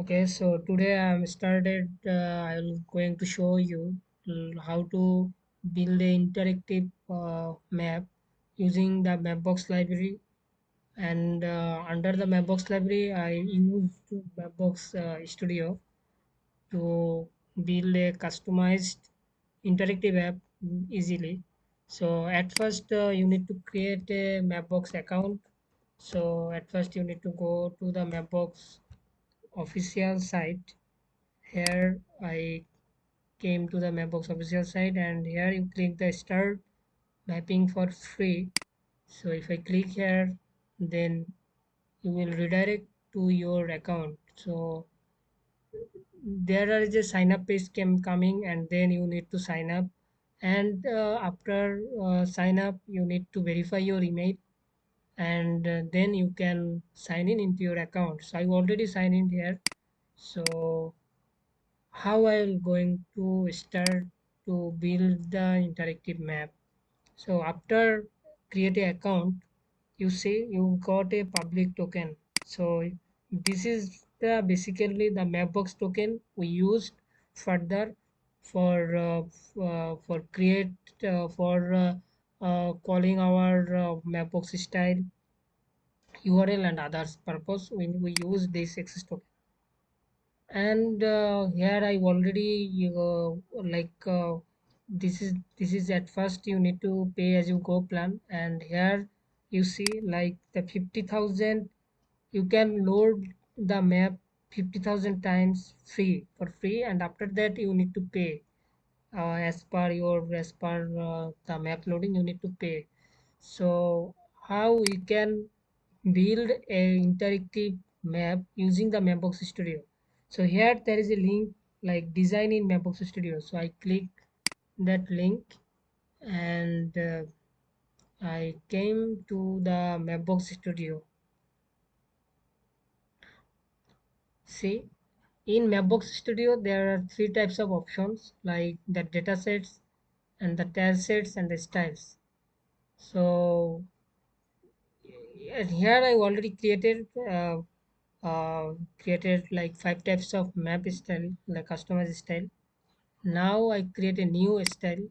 Okay, so today I'm going to show you how to build a interactive map using the MapBox library. And under the MapBox library, I used MapBox Studio to build a customized interactive app easily. So at first, you need to create a MapBox account. So at first, you need to go to the MapBox official site. Here I came to the MapBox official site, and here you click the start mapping for free. So if I click here, then you will redirect to your account. So there is a sign up page coming, and then you need to sign up. And after sign up, you need to verify your email, and then you can sign in into your account. So I already signed in here. So how I will going to start to build the interactive map. So after create a account, you see you got a public token. So this is the basically the Mapbox token we used further for create calling our Mapbox style URL and others purpose when we use this access token. And here I already this is at first you need to pay as you go plan, and here you see like the 50,000 you can load the map 50,000 times for free, and after that you need to pay as per the map loading you need to pay. So how we can build a interactive map using the Mapbox Studio. So here there is a link like design in Mapbox Studio. So I click that link, and I came to the Mapbox Studio. See, in Mapbox Studio there are three types of options like the data sets and the tile sets and the styles. So and here I already created like five types of map style, like customized style. Now I create a new style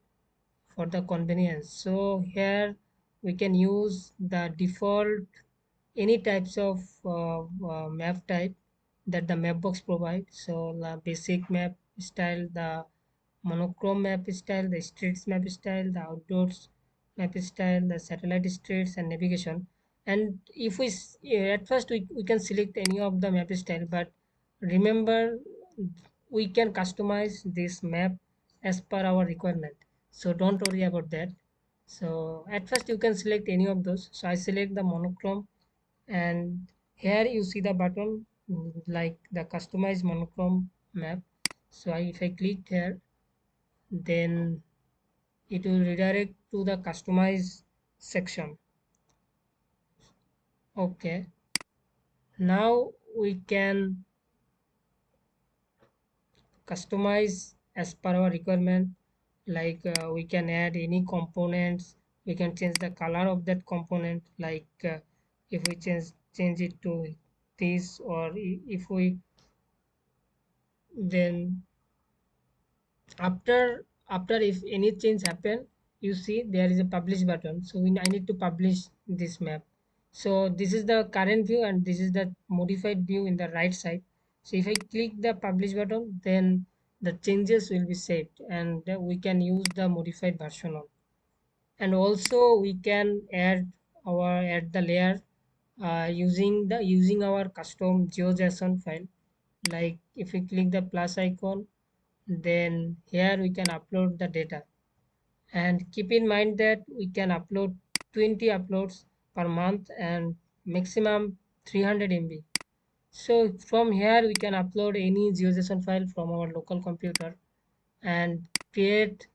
for the convenience. So here we can use the default any types of map type that the Mapbox provides. So the basic map style, the monochrome map style, the streets map style, the outdoors map style, the satellite streets and navigation. And if at first we can select any of the map style, but remember we can customize this map as per our requirement. So don't worry about that. So at first you can select any of those. So I select the monochrome, and here you see the button like the customized monochrome map. So if I click here, then it will redirect to the customize section. Okay, now we can customize as per our requirement, like we can add any components, we can change the color of that component, like if we change it to this, or if we then after if any change happen, you see there is a publish button. So I need to publish this map. So this is the current view, and this is the modified view in the right side. So if I click the publish button, then the changes will be saved, and we can use the modified version of. And also we can add the layer using our custom GeoJSON file. Like if we click the plus icon, then here we can upload the data, and keep in mind that we can upload 20 uploads per month and maximum 300 MB. So from here we can upload any GeoJSON file from our local computer and create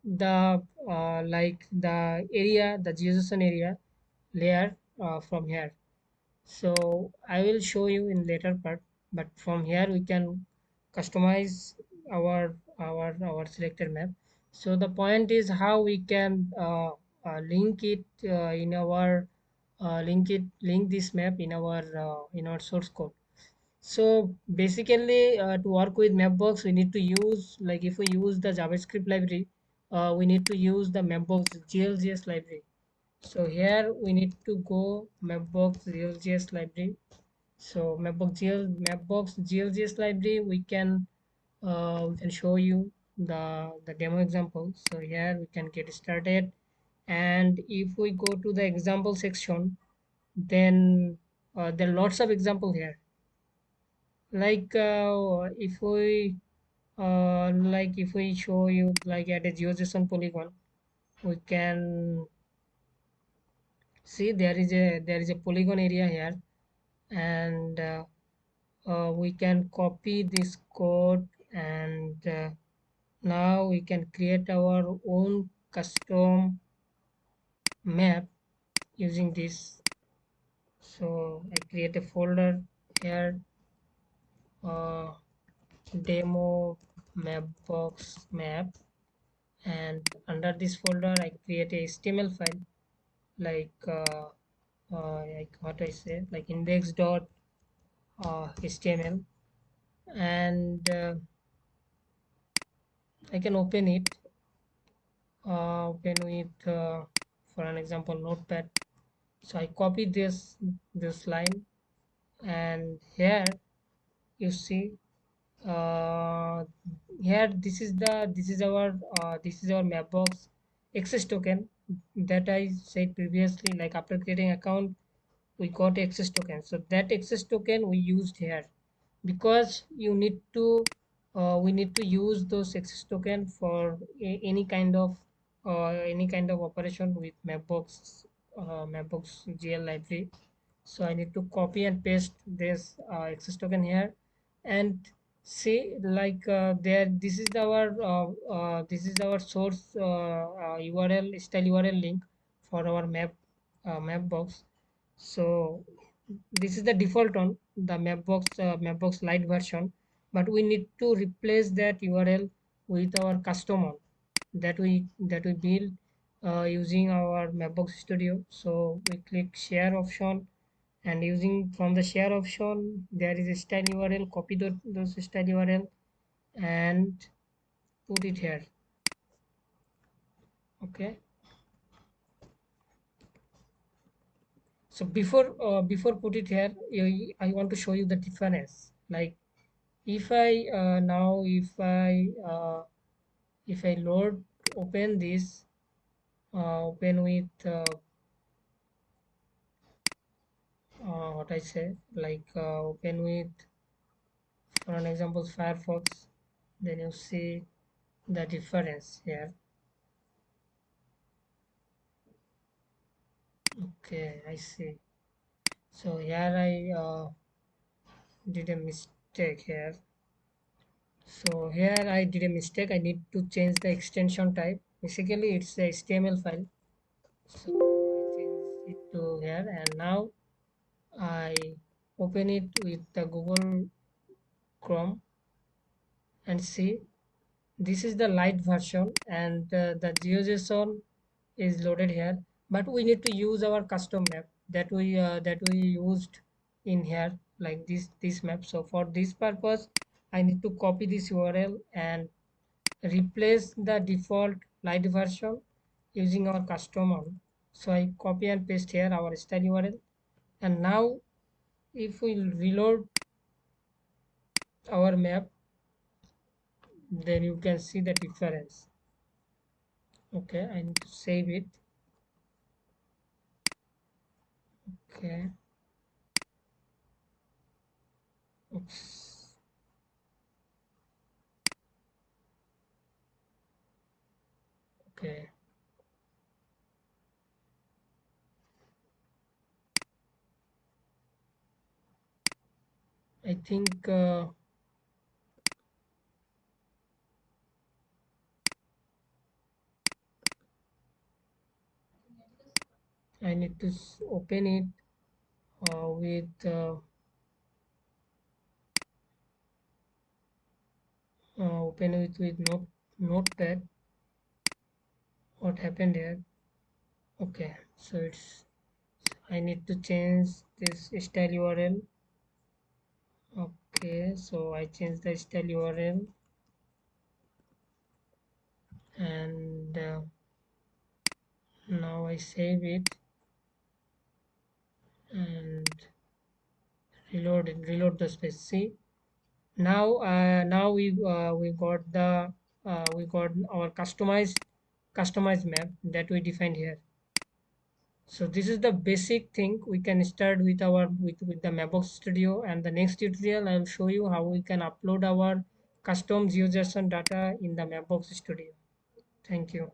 the like the GeoJSON area layer from here. So I will show you in later part, but from here we can customize our selected map. So the point is how we can link it in our link this map in our source code. So basically, to work with Mapbox, we need to use, like if we use the JavaScript library, we need to use the Mapbox GL Js library. So here we need to go Mapbox GL Js library. So Mapbox GL Js library, we can show you the demo example. So here we can get started, and if we go to the example section, then there are lots of example here. Like if we show you like at a geojson polygon, we can see there is a polygon area here, and we can copy this code, and now we can create our own custom map using this. So I create a folder here, uh, demo mapbox map, and under this folder I create a HTML file, like like what I say, like index dot HTML, and I can open with for an example notepad. So I copy this line, and here you see, uh, here this is our Mapbox access token that I said previously. Like after creating account, we got access token. So that access token we used here, because we need to use those access token for any kind of operation with Mapbox GL library. So I need to copy and paste this access token here, and see, like there this is our source URL, style URL link for our Mapbox. So this is the default on the Mapbox Lite version, but we need to replace that URL with our custom one that we build using our Mapbox Studio. So we click share option, and using from the share option there is a style URL. Copy those style URL and put it here. Okay. So before put it here, I want to show you the difference. Like if I now if I load open this, open with what I say, like open with, for an example, Firefox, then you see the difference here. Okay, I see. So here I did a mistake here. So here I did a mistake. I need to change the extension type. Basically, it's a HTML file. So I change it to here, and now I open it with the Google Chrome, and see, this is the light version, and the GeoJSON is loaded here. But we need to use our custom map that we used in here, like this map. So for this purpose, I need to copy this URL and replace the default light version using our custom one. So I copy and paste here our style URL, and now if we reload our map, then you can see the difference. Okay, I need to save it. Okay. Oops. Okay. I think I need to open it with open it with notepad. What happened here? Okay, so it's, I need to change this style URL Okay, so I change the style URL and now I save it and reload the space. See, now we got our customized map that we defined here. So this is the basic thing. We can start with with the MapBox Studio, and the next tutorial I will show you how we can upload our custom GeoJSON data in the MapBox Studio. Thank you.